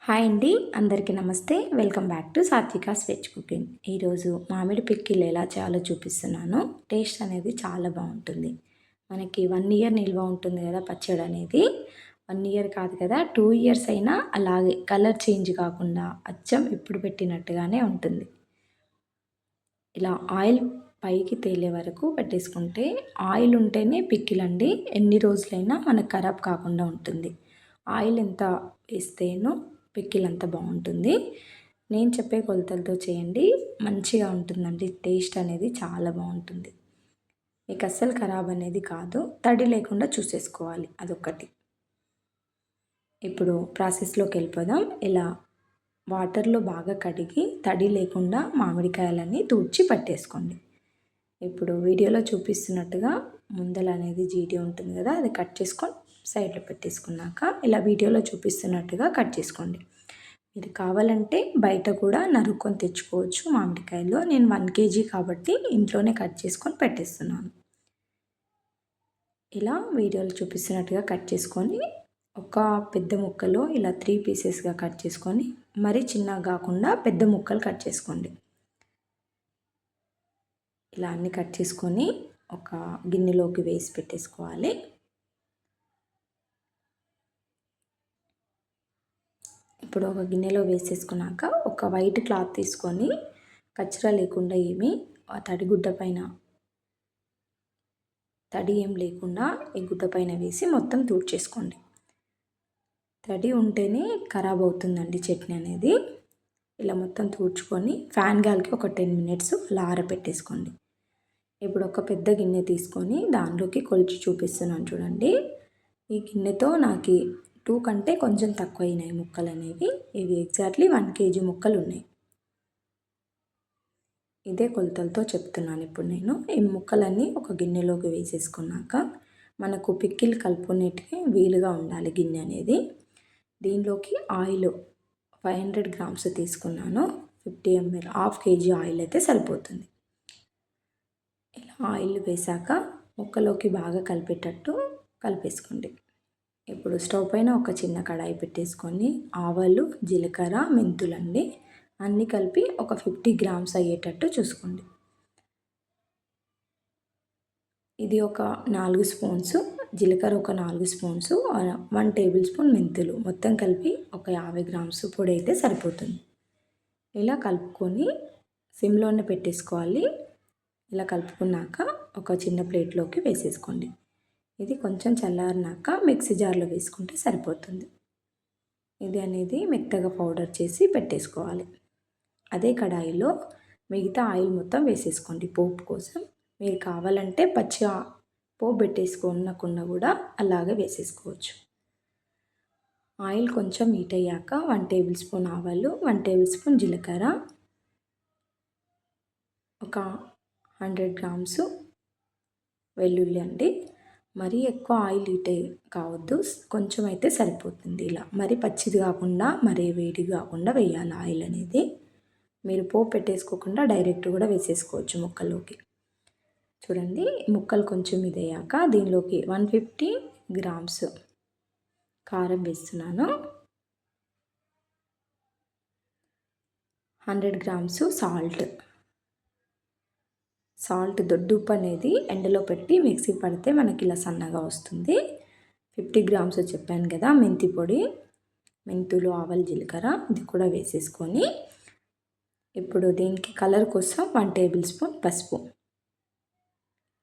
Hi అండి, అందరికీ నమస్తే. Welcome back to Satvika's veg cooking. ఈరోజు మామిడి పికిల్ ఎలా చేయాలో చూపిస్తున్నాను. టేస్ట్ అనేది చాలా బాగుంటుంది. మనకి 1 ఇయర్ నిల్వ ఉంటుంది కదా పచ్చడి అనేది. 1 ఇయర్ కాదు కదా, 2 ఇయర్స్ అయినా అలాగే కలర్ చేంజ్ కాకుండా అచ్చం ఇప్పుడు పెట్టినట్టుగానే ఉంటుంది. ఇలా ఆయిల్ పైకి తేలే వరకు పెట్టేసుకుంటే, ఆయిల్ ఉంటేనే పికిల్ అండి. ఎన్ని రోజులైనా మనకు ఖరాబ్ కాకుండా ఉంటుంది. ఆయిల్ ఎంత వేస్తేనో పికిల్ అంత బాగుంటుంది. నేను చెప్పే కొలతలతో చేయండి, మంచిగా ఉంటుందండి. టేస్ట్ అనేది చాలా బాగుంటుంది. మీకు అస్సలు ఖరాబ్ అనేది కాదు. తడి లేకుండా చూసేసుకోవాలి, అదొకటి. ఇప్పుడు ప్రాసెస్లోకి వెళ్ళిపోదాం. ఇలా వాటర్లో బాగా కడిగి తడి లేకుండా మామిడికాయలన్నీ తూడ్చి పట్టేసుకోండి. ఇప్పుడు వీడియోలో చూపిస్తున్నట్టుగా ముందల అనేది జీడి ఉంటుంది కదా, అది కట్ చేసుకొని సైడ్లో పెట్టేసుకున్నాక ఇలా వీడియోలో చూపిస్తున్నట్టుగా కట్ చేసుకోండి. మీరు కావాలంటే బయట కూడా నరుక్కొని తెచ్చుకోవచ్చు మామిడికాయలు. నేను 1 kg కాబట్టి ఇంట్లోనే కట్ చేసుకొని పెట్టేస్తున్నాను. ఇలా వీడియోలో చూపిస్తున్నట్టుగా కట్ చేసుకొని ఒక పెద్ద ముక్కలో ఇలా 3 పీసెస్గా కట్ చేసుకొని, మరీ చిన్నగా కాకుండా పెద్ద ముక్కలు కట్ చేసుకోండి. ఇలా అన్నీ కట్ చేసుకొని ఒక గిన్నెలోకి వేసి పెట్టేసుకోవాలి. ఇప్పుడు ఒక గిన్నెలో వేసేసుకున్నాక ఒక వైట్ క్లాత్ తీసుకొని, కచ్చరా లేకుండా ఏమీ తడిగుడ్డ పైన తడి ఏం లేకుండా ఈ గుడ్డ పైన వేసి మొత్తం తూడ్చేసుకోండి. తడి ఉంటేనే ఖరాబ్ అవుతుందండి చట్నీ అనేది. ఇలా మొత్తం తూడ్చుకొని ఫ్యాన్ గాలికి ఒక 10 minutes అలా ఆరబెట్టేసుకోండి. ఇప్పుడు ఒక పెద్ద గిన్నె తీసుకొని దానిలోకి కొలిచి చూపిస్తున్నాను చూడండి. ఈ గిన్నెతో నాకు 2 కంటే కొంచెం తక్కువ అయినాయి ముక్కలు అనేవి. ఇవి ఎగ్జాక్ట్లీ 1 kg ముక్కలు ఉన్నాయి. ఇదే కొలతలతో చెప్తున్నాను ఇప్పుడు నేను. ఈ ముక్కలన్నీ ఒక గిన్నెలోకి వేసేసుకున్నాక, మనకు పికిల్ కలుపుకునేటికి వీలుగా ఉండాలి గిన్నె అనేది. దీనిలోకి ఆయిల్ 500 grams తీసుకున్నాను. 50 ml, 1/2 kg ఆయిల్ అయితే సరిపోతుంది. ఇలా ఆయిల్ వేసాక ముక్కలోకి బాగా కలిపేటట్టు కలిపేసుకోండి. ఇప్పుడు స్టవ్ పైన ఒక చిన్న కడాయి పెట్టేసుకొని ఆవాలు, జీలకర్ర, మెంతులండి అన్నీ కలిపి ఒక 50 grams అయ్యేటట్టు చూసుకోండి. ఇది ఒక 4 స్పూన్స్ జీలకర్ర, ఒక 4 స్పూన్స్, 1 tablespoon మెంతులు మొత్తం కలిపి ఒక 50 grams పొడి అయితే సరిపోతుంది. ఇలా కలుపుకొని సిమ్లోనే పెట్టేసుకోవాలి. ఇలా కలుపుకున్నాక ఒక చిన్న ప్లేట్లోకి వేసేసుకోండి. ఇది కొంచెం చల్లారినాక మిక్సీ జార్లో వేసుకుంటే సరిపోతుంది. ఇది అనేది మెత్తగా పౌడర్ చేసి పెట్టేసుకోవాలి. అదే కడాయిలో మిగతా ఆయిల్ మొత్తం వేసేసుకోండి పోపు కోసం. మీరు కావాలంటే పచ్చి పోపు పెట్టేసుకోకుండా కూడా అలాగే వేసేసుకోవచ్చు. ఆయిల్ కొంచెం హీట్ అయ్యాక 1 tablespoon ఆవాలు, 1 tablespoon జీలకర్ర, ఒక 100 grams వెల్లుల్లి అండి. మరీ ఎక్కువ ఆయిల్ హీట్ కావద్దు, కొంచెం అయితే సరిపోతుంది. ఇలా మరీ పచ్చిది కాకుండా మరీ వేడి కాకుండా వేయాలి ఆయిల్ అనేది. మీరు పోపు పెట్టేసుకోకుండా డైరెక్ట్ కూడా వేసేసుకోవచ్చు ముక్కల్లోకి. చూడండి, ముక్కలు కొంచెం ఇదయ్యాక దీనిలోకి 150 grams కారం వేస్తున్నాను. 100 grams సాల్ట్ దొడ్డు ఉప్పు అనేది ఎండలో పెట్టి మిక్సీ పడితే మనకి ఇలా సన్నగా వస్తుంది. 50 grams చెప్పాను కదా మెంతి పొడి, మెంతులు, ఆవాలు, జీలకర్ర ఇది కూడా వేసేసుకొని, ఇప్పుడు దీనికి కలర్ కోసం 1 tablespoon పసుపు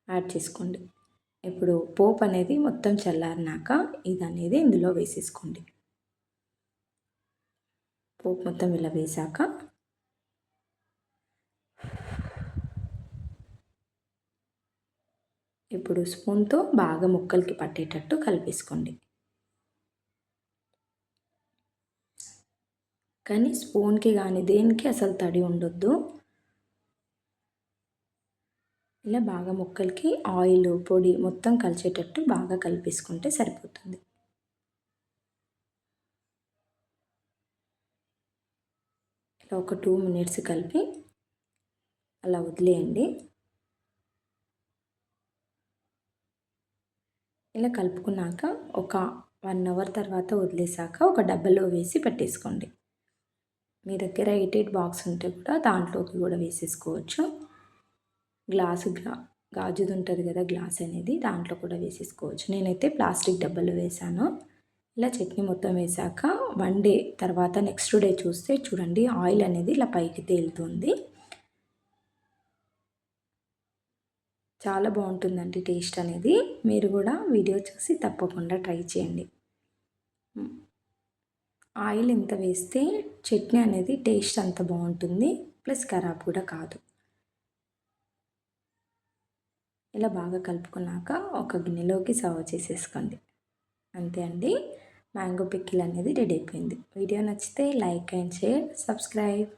యాడ్ చేసుకోండి. ఇప్పుడు పోపు అనేది మొత్తం చల్లారినాక ఇది అనేది ఇందులో వేసేసుకోండి. పోపు మొత్తం ఇలా వేసాక ఇప్పుడు స్పూన్తో బాగా ముక్కలకి పట్టేటట్టు కలిపేసుకోండి. కానీ స్పూన్కి కానీ దేనికి అసలు తడి ఉండొద్దు. ఇలా బాగా ముక్కలకి ఆయిల్, పొడి మొత్తం కలిసేటట్టు బాగా కలిపేసుకుంటే సరిపోతుంది. ఇలా ఒక 2 minutes కలిపి అలా వదిలేయండి. ఇలా కలుపుకున్నాక ఒక 1 అవర్ తర్వాత వదిలేసాక ఒక డబ్బాలో వేసి పెట్టేసుకోండి. మీ దగ్గర 8 బాక్స్ ఉంటే కూడా దాంట్లోకి కూడా వేసేసుకోవచ్చు. గాజుది ఉంటుంది కదా, గ్లాస్ అనేది, దాంట్లో కూడా వేసేసుకోవచ్చు. నేనైతే ప్లాస్టిక్ డబ్బాలో వేసాను. ఇలా చట్నీ మొత్తం వేసాక 1 డే తర్వాత నెక్స్ట్ డే చూస్తే చూడండి ఆయిల్ అనేది ఇలా పైకి తేలుతుంది. చాలా బాగుంటుందండి టేస్ట్ అనేది. మీరు కూడా వీడియో చూసి తప్పకుండా ట్రై చేయండి. ఆయిల్ ఎంత వేస్తే చట్నీ అనేది టేస్ట్ అంత బాగుంటుంది, ప్లస్ ఖరాబ్ కూడా కాదు. ఇలా బాగా కలుపుకున్నాక ఒక గిన్నెలోకి సర్వ్ చేసేసుకోండి. అంతే అండి, మ్యాంగో పికిల్ అనేది రెడీ అయిపోయింది. వీడియో నచ్చితే లైక్ అండ్ షేర్, సబ్స్క్రైబ్.